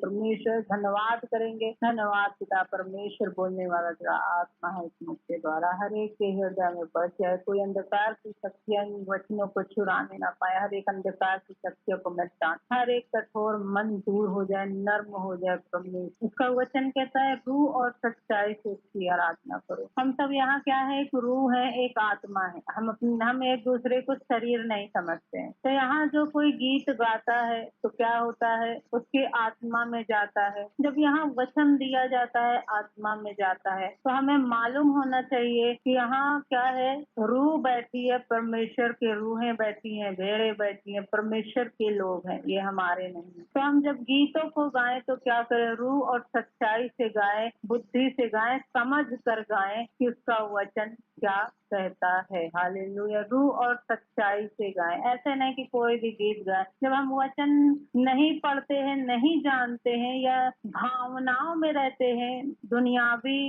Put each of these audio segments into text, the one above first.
परमेश्वर धन्यवाद करेंगे। धन्यवाद पिता परमेश्वर, बोलने वाला तेरा आत्मा है इस मुख के द्वारा हर एक के हृदय में बस जाए। कोई अंधकार की शक्तियां इन वचनों को चुराने ना पाए। हर एक अंधकार की शक्तियों को मिटा, हर एक कठोर मन दूर हो जाए, नर्म हो जाए। परमेश्वर उसका वचन कहता है रूह और सच्चाई से उसकी आराधना करो। हम सब यहाँ क्या है, एक रूह है, एक आत्मा है। हम एक दूसरे को शरीर नहीं समझते हैं। तो यहाँ जो कोई गीत गाता है तो क्या होता है, उसके आत्मा में जाता है। जब यहाँ वचन दिया जाता है आत्मा में जाता है, तो हमें मालूम होना चाहिए कि यहाँ क्या है, रूह बैठी है, परमेश्वर के रूहें बैठी हैं, भेड़े बैठी हैं, परमेश्वर के लोग हैं, ये हमारे नहीं। तो हम जब गीतों को गाएं तो क्या करें, रूह और सच्चाई से गाएं, बुद्धि से गाएं, समझ कर गाएं कि उसका वचन क्या कहता है। हालेलुया। रूह और सच्चाई से गाएं, ऐसे नहीं कि कोई भी गीत गाए। जब हम वचन नहीं पढ़ते हैं, नहीं जानते हैं या भावनाओं में रहते हैं, दुनियावी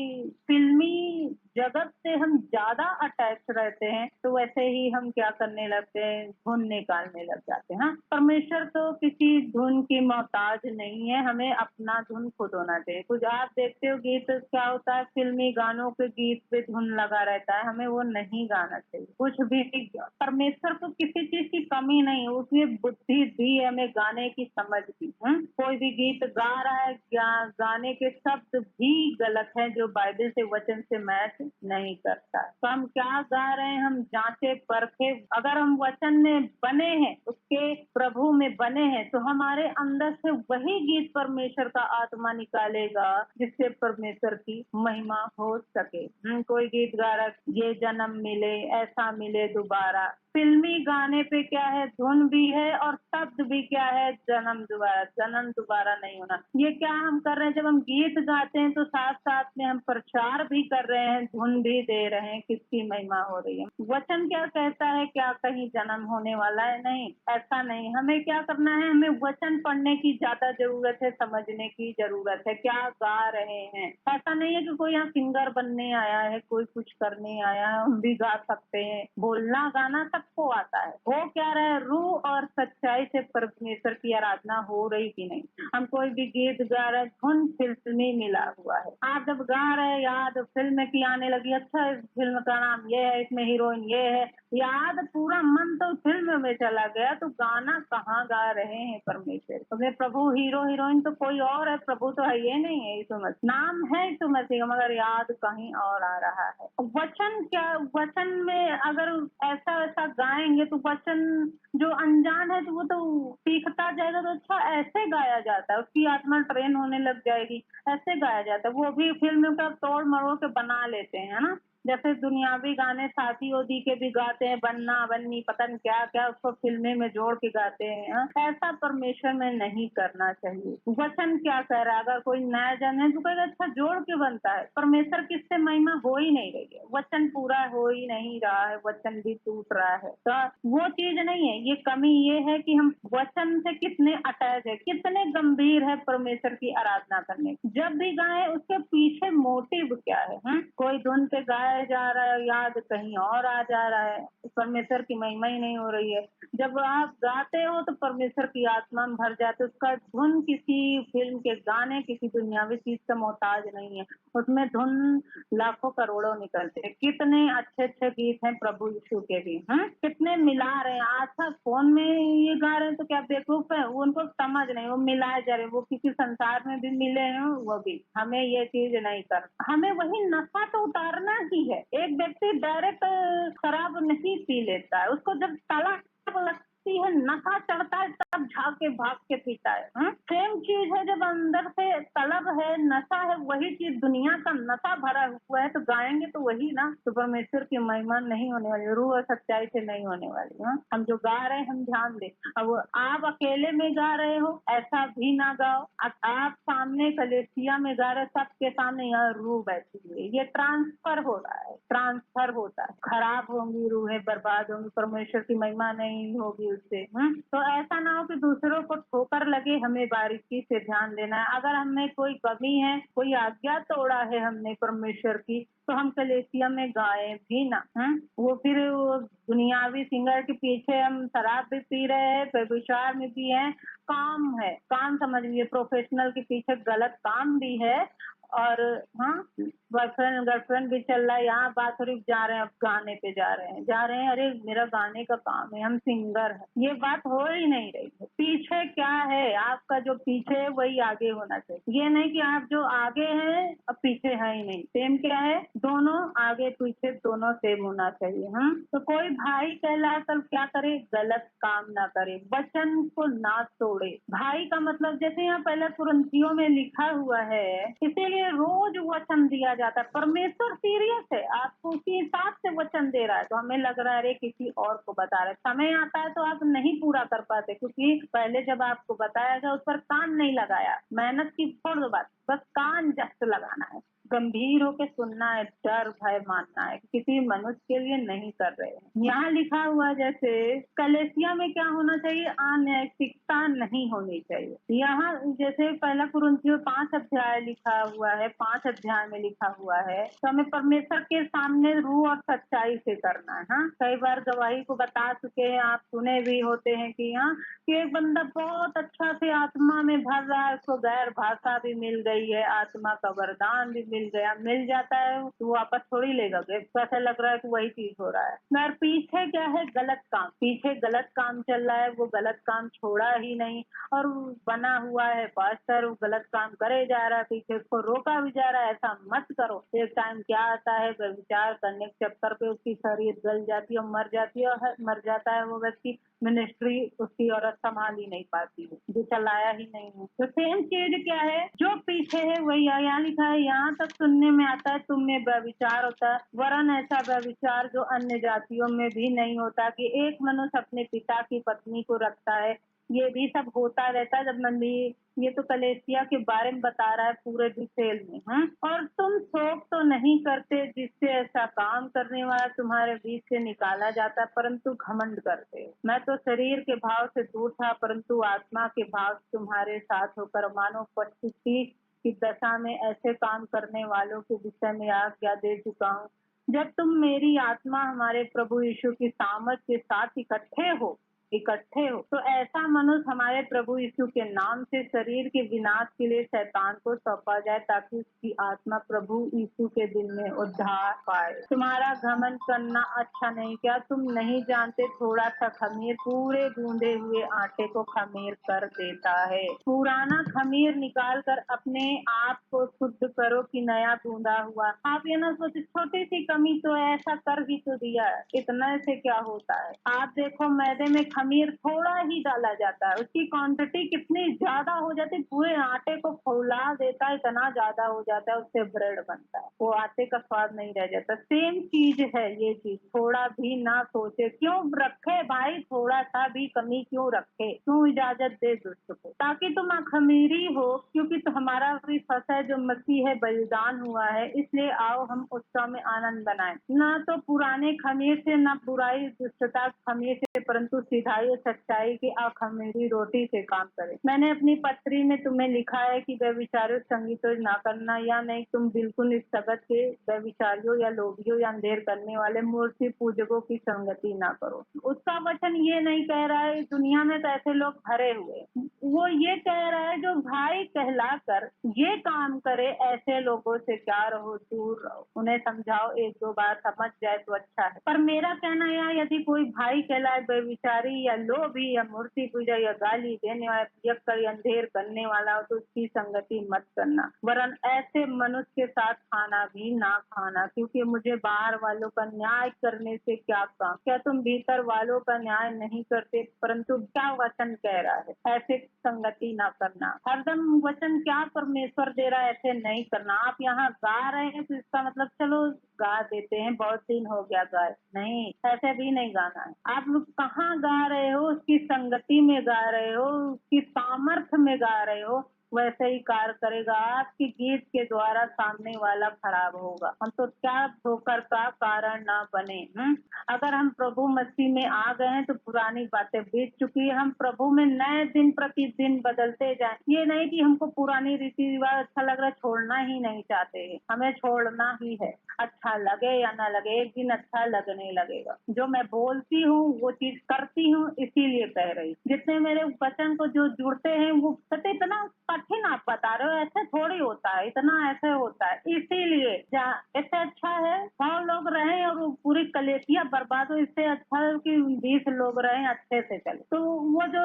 फिल्मी जगत से हम ज्यादा अटैच रहते हैं, तो वैसे ही हम क्या करने लगते हैं, धुन निकालने लग जाते हैं। हाँ, परमेश्वर तो किसी धुन की मोहताज नहीं है, हमें अपना धुन खुद होना चाहिए। कुछ आप देखते हो गीत क्या होता है, फिल्मी गानों के गीत पे धुन लगा रहता है, हमें वो नहीं गाना चाहिए। कुछ भी परमेश्वर को किसी चीज की कमी नहीं है, उसने बुद्धि दी है हमें, गाने की समझ दी। कोई भी गीत गा रहा है, गाने के शब्द भी गलत है जो बाइबल से वचन से मैच नहीं करता। तो हम क्या गा रहे हैं, हम जांचे परखे। अगर हम वचन में बने हैं, उसके प्रभु में बने हैं, तो हमारे अंदर से वही गीत परमेश्वर का आत्मा निकालेगा जिससे परमेश्वर की महिमा हो सके। कोई गीत गा रहा, ये जन्म मिले, ऐसा मिले दोबारा। फिल्मी गाने पे क्या है, धुन भी है और शब्द भी क्या है, जन्म दोबारा नहीं होना। ये क्या हम कर रहे हैं, जब हम गीत गाते हैं तो साथ साथ में हम प्रचार भी कर रहे हैं, धुन भी दे रहे हैं, किसकी महिमा हो रही है। वचन क्या कहता है, क्या कहीं जन्म होने वाला है? नहीं, ऐसा नहीं। हमें क्या करना है, हमें वचन पढ़ने की ज्यादा जरूरत है, समझने की जरूरत है, क्या गा रहे हैं। ऐसा नहीं है कि कोई यहाँ सिंगर बनने आया है, कोई कुछ करने आया है, हम भी गा सकते हैं। बोलना गाना सबको आता है। वो क्या रहे, रूह और सच्चाई से परमेश्वर की आराधना हो रही कि नहीं। हम कोई भी गीत गा रहे, धुन फिल्मी मिला हुआ है। आप जब गा रहे, याद फिल्म की आने लगी, अच्छा इस फिल्म का नाम ये है, इसमें हीरोइन ये है, याद पूरा मन तो फिल्म में चला गया, तो गाना कहाँ गा रहे हैं परमेश्वर। तो प्रभु हीरो हीरोइन तो कोई और है, प्रभु तो है ये नहीं है, यीशु मसीह नाम है, यीशु मसीह, मगर याद कहीं और आ रहा है। वचन क्या, वचन में अगर ऐसा वैसा गाएंगे तो वचन जो अनजान है तो वो तो सीखता जाएगा। तो अच्छा ऐसे गाया जाता है, उसकी आत्मा ट्रेन होने लग जाएगी, ऐसे गाया जाता है। वो भी फिल्म का तोड़ मरोड़ के बना लेते हैं ना, जैसे दुनियावी गाने शादी उदी के भी गाते हैं, बन्ना बन्नी पता नहीं क्या क्या, उसको फिल्में में जोड़ के गाते हैं। ऐसा परमेश्वर में नहीं करना चाहिए। वचन क्या कह रहा है, अगर कोई नया जन है तो कहेगा अच्छा जोड़ के बनता है, परमेश्वर किससे महिमा हो ही नहीं रही है, वचन पूरा हो ही नहीं रहा है, वचन भी टूट रहा है। तो वो चीज नहीं है, ये कमी ये है कि हम वचन से कितने अटैच है, कितने गंभीर है परमेश्वर की आराधना करने। जब भी गाए उसके पीछे मोटिव क्या है। कोई धुन पे गाया जा रहा है, याद कहीं और आ जा रहा है, परमेश्वर की महिमा ही नहीं हो रही है। जब आप गाते हो तो परमेश्वर की आत्मा में भर जाते, उसका धुन किसी फिल्म के गाने, किसी दुनियावी चीज का मोहताज नहीं है। उसमें धुन लाखों करोड़ों निकलते हैं। कितने अच्छे अच्छे गीत हैं प्रभु यीशु के भी, कितने मिला रहे हैं। अच्छा फोन में ये गा रहे हैं तो क्या बेवकूफ है, उनको समझ नहीं, वो मिलाए जा रहे हैं, वो किसी संसार में भी मिले हैं वो भी। हमें ये चीज नहीं करना, हमें वही नशा तो उतारना ही है। एक व्यक्ति डायरेक्ट शराब नहीं पी लेता है, उसको जब तलब लगती है, नशा चढ़ता है, तब झाके भाग के पीता है। सेम चीज है, जब अंदर से तलब है, नशा है, वही चीज दुनिया का नशा भरा हुआ है, तो गाएंगे तो वही ना, तो परमेश्वर की महिमा नहीं होने वाली, रूह और सच्चाई से नहीं होने वाली। हम जो गा रहे हैं हम ध्यान दें। अब आप अकेले में गा रहे हो ऐसा भी ना गाओ, आप सामने कलेसिया में गा रहे, सबके सामने यहाँ रूह बैठी हुई है, ये ट्रांसफर हो रहा है, ट्रांसफर होता है। खराब होंगी रूहें, बर्बाद होंगी, परमेश्वर की महिमा नहीं होगी उससे। तो ऐसा ना हो कि दूसरों को ठोकर लगे, हमें बारीकी से ध्यान देना है। अगर हमें कोई कमी है, कोई आज्ञा तोड़ा है हमने परमेश्वर की, तो हम कलीसिया में गाएं भी ना। वो फिर वो दुनियावी सिंगर के पीछे हम शराब भी पी रहे हैं, व्यभिचार में भी हैं, काम है, काम समझिए, प्रोफेशनल के पीछे गलत काम भी है। और हाँ, बॉयफ्रेंड गर्लफ्रेंड भी चल रहा है, यहाँ बात हो रही, जा रहे हैं, अब गाने पे जा रहे हैं, अरे मेरा गाने का काम है, हम सिंगर हैं, ये बात हो ही नहीं रही है। पीछे क्या है, आपका जो पीछे है वही आगे होना चाहिए। ये नहीं कि आप जो आगे हैं अब पीछे है ही नहीं। सेम क्या है, दोनों आगे पीछे दोनों सेम होना चाहिए। तो कोई भाई कहलाकर क्या करे, गलत काम ना करे, वचन को ना तोड़े। भाई का मतलब जैसे यहाँ पहले कुरिन्थियों में लिखा हुआ है, इसीलिए रोज वचन दिया जाता है। परमेश्वर सीरियस है, आपको उसी हिसाब से वचन दे रहा है, तो हमें लग रहा है अरे किसी और को बता रहे, समय आता है तो आप नहीं पूरा कर पाते, क्योंकि पहले जब आपको बताया गया उस पर कान नहीं लगाया। मेहनत की छोड़ दो बात, बस कान जस्ट लगाना है, गंभीर होकर सुनना है, डर भय मानना है, किसी मनुष्य के लिए नहीं कर रहे हैं। यहाँ लिखा हुआ जैसे कलीसिया में क्या होना चाहिए, अनैतिकता नहीं होनी चाहिए। यहाँ जैसे पहला कुरिन्थियों 5 अध्याय लिखा हुआ है, 5 अध्याय में लिखा हुआ है, तो हमें परमेश्वर के सामने रूह और सच्चाई से करना है। कई बार गवाही को बता चुके हैं, आप सुने भी होते हैं कि कि एक बंदा बहुत अच्छा से आत्मा में भर रहा है, उसको गैर भाषा भी मिल गई है, आत्मा का वरदान भी मिल गया, मिल जाता है तो वापस थोड़ी लेगा, ऐसा लग रहा है कि वही चीज हो रहा है। मगर पीछे क्या है, गलत काम, पीछे गलत काम चल रहा है, वो गलत काम छोड़ा ही नहीं, और बना हुआ है पास्टर, वो गलत काम करे जा रहा है, पीछे उसको रोका भी जा रहा है, ऐसा मत करो। एक टाइम क्या आता है, विचार करने के चक्कर पे उसकी शरीर गल जाती है और मर जाती है, और मर जाता है वो व्यक्ति, मिनिस्ट्री उसकी औरत संभाल ही नहीं पाती है, जो चलाया ही नहीं है। तो सेम चीज क्या है, जो पीछे है वही यहाँ लिखा है। यहाँ तक सुनने में आता है तुम में व्यभिचार होता है, वरन ऐसा व्यभिचार जो अन्य जातियों में भी नहीं होता, कि एक मनुष्य अपने पिता की पत्नी को रखता है, ये भी सब होता रहता है। जब मंदिर, ये तो कलीसिया के बारे में बता रहा है पूरे डिटेल में। और तुम शोक तो नहीं करते जिससे ऐसा काम करने वाला तुम्हारे बीच से निकाला जाता है, परंतु घमंड करते हो। मैं तो शरीर के भाव से दूर था, परंतु आत्मा के भाव से तुम्हारे साथ होकर मानो उपस्थिति की दशा में ऐसे काम करने वालों के विषय में आज्ञा दे चुका हूँ। जब तुम मेरी आत्मा हमारे प्रभु यीशु की सामर्थ के साथ इकट्ठे हो, तो ऐसा मनुष्य हमारे प्रभु यीशु के नाम से शरीर के विनाश के लिए शैतान को सौंपा जाए, ताकि उसकी आत्मा प्रभु यीशु के दिन में उद्धार पाए। तुम्हारा घमंड करना अच्छा नहीं, क्या तुम नहीं जानते थोड़ा सा खमीर पूरे गूंदे हुए आटे को खमीर कर देता है। पुराना खमीर निकाल कर अपने आप को शुद्ध करो कि नया गूंदा हुआ। आप ये ना सोचे छोटी सी कमी तो है, ऐसा कर ही तो दिया है, इतना से क्या होता है। आप देखो मैदे में खमीर थोड़ा ही डाला जाता है, उसकी क्वांटिटी कितनी ज्यादा हो जाती है, पूरे आटे को फौला देता है, इतना ज्यादा हो जाता है, उससे ब्रेड बनता है, वो आटे का स्वाद नहीं रह जाता। सेम चीज है ये चीज, थोड़ा भी ना सोचे, क्यों रखे भाई, थोड़ा सा भी कमी क्यों रखे, क्यों इजाजत दे दुष्ट को, ताकि तुम अखमीरी हो, क्योंकि तो हमारा विश्वास है जो मसीह है बलिदान हुआ है, इसलिए आओ हम उत्सव में आनंद बनाएं, ना तो पुराने खमीर से, ना बुराई दुष्टता खमीर से, परंतु सिधाई और सच्चाई की अखमीरी रोटी से काम करें। मैंने अपनी पत्री में तुम्हें लिखा है कि व्यभिचारियों संगीत ना करना, या नहीं तुम बिल्कुल इस जगत के व्यभिचारियों या लोभियों या अंधेर करने वाले मूर्ति पूजकों की संगति ना करो। उसका वचन ये नहीं कह रहा है दुनिया में तो ऐसे लोग भरे हुए, वो ये कह रहा है जो भाई कहलाकर ये काम करे, ऐसे लोगों से क्या रहो, दूर रहो, उन्हें समझाओ, 1-2 बार समझ जाए तो अच्छा है। पर मेरा कहना यह, यदि कोई भाई कहलाए व्यभिचारी या लोभी या मूर्ति पूजा या गाली देने वाला, पियक्कड़ या अंधेर करने वाला हो, तो उसकी संगति मत करना, वरन ऐसे मनुष्य के साथ खाना भी ना खाना, क्योंकि मुझे बाहर वालों का न्याय करने से क्या काम, क्या तुम भीतर वालों का न्याय नहीं करते। परंतु क्या वचन कह रहा है, ऐसे संगति ना करना। हरदम वचन क्या परमेश्वर दे रहा है, ऐसे नहीं करना। आप यहाँ गा रहे हैं तो इसका मतलब चलो गा देते हैं, बहुत दिन हो गया गाए, नहीं, ऐसे भी नहीं गाना है। आप लोग कहाँ गा रहे हो, उसकी संगति में गा रहे हो, उसकी सामर्थ्य में गा रहे हो, वैसे ही कार्य करेगा। आपकी गीत के द्वारा सामने वाला खराब होगा। हम तो क्या ठोकर का कारण ना बने। अगर हम प्रभु मसीह में आ गए हैं तो पुरानी बातें बीत चुकी है। हम प्रभु में नए दिन प्रतिदिन बदलते जाएं। ये नहीं कि हमको पुरानी रीति रिवाज अच्छा लग रहा है, छोड़ना ही नहीं चाहते हैं। हमें छोड़ना ही है, अच्छा लगे या ना लगे, एक दिन अच्छा लगने लगेगा। जो मैं बोलती हूँ वो चीज करती हूँ, इसीलिए कह रही। जितने मेरे वचन को जो जुड़ते हैं वो कहते इतना कठिन आप बता रहे हो, ऐसे थोड़ी होता है, इतना ऐसे होता है। इसीलिए इससे अच्छा है 100 लोग रहें और वो पूरी कलेसिया बर्बाद हो, इससे अच्छा है कि 20 लोग रहें अच्छे से चले। तो वो जो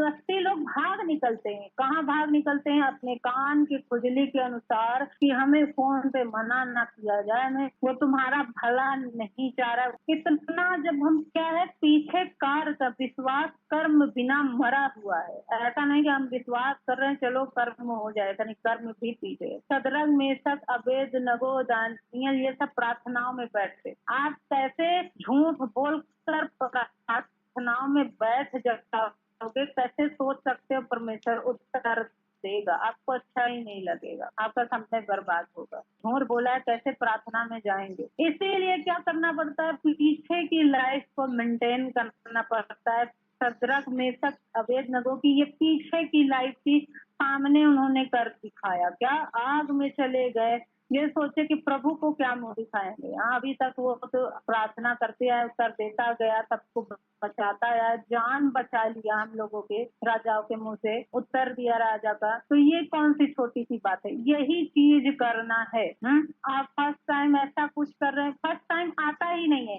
80 लोग भाग निकलते हैं, कहाँ भाग निकलते हैं? अपने कान की खुजली के अनुसार कि हमें फोन पे मना न किया जाए, हमें वो तुम्हारा भला नहीं चाह रहा। इतना जब हम क्या है पीछे कार्य का विश्वास कर्म बिना मरा हुआ है। ऐसा नहीं कि हम विश्वास कर रहे हैं चलो कर्म हो जाएगा, नहीं, कर्म भी पीछे। सदरक मेशक अबेदनगो दानियेल ये सब प्रार्थनाओं में बैठते। आप कैसे झूठ बोलकर प्रार्थनाओं में बैठ जाओगे? कैसे सोच सकते हो परमेश्वर उत्तर देगा? आपको अच्छा ही नहीं लगेगा, आपका समय बर्बाद होगा। झूठ बोला है, कैसे प्रार्थना में जाएंगे? इसीलिए क्या करना पड़ता है? पीछे की लाइफ को मेंटेन करना पड़ता है। सदरक मेशक अबेदनगो की ये पीछे की लाइफ थी, सामने उन्होंने कर दिखाया। क्या? आग में चले गए। ये सोचे कि प्रभु को क्या मुंह दिखाएंगे। अभी तक वो तो प्रार्थना करते आए, उत्तर देता गया, सबको बचाता है, जान बचा लिया हम लोगों के, राजाओं के मुंह से उत्तर दिया राजा का। तो ये कौन सी छोटी सी बात है? यही चीज करना है। आप फर्स्ट टाइम ऐसा कुछ कर रहे हैं, फर्स्ट टाइम आता ही नहीं है।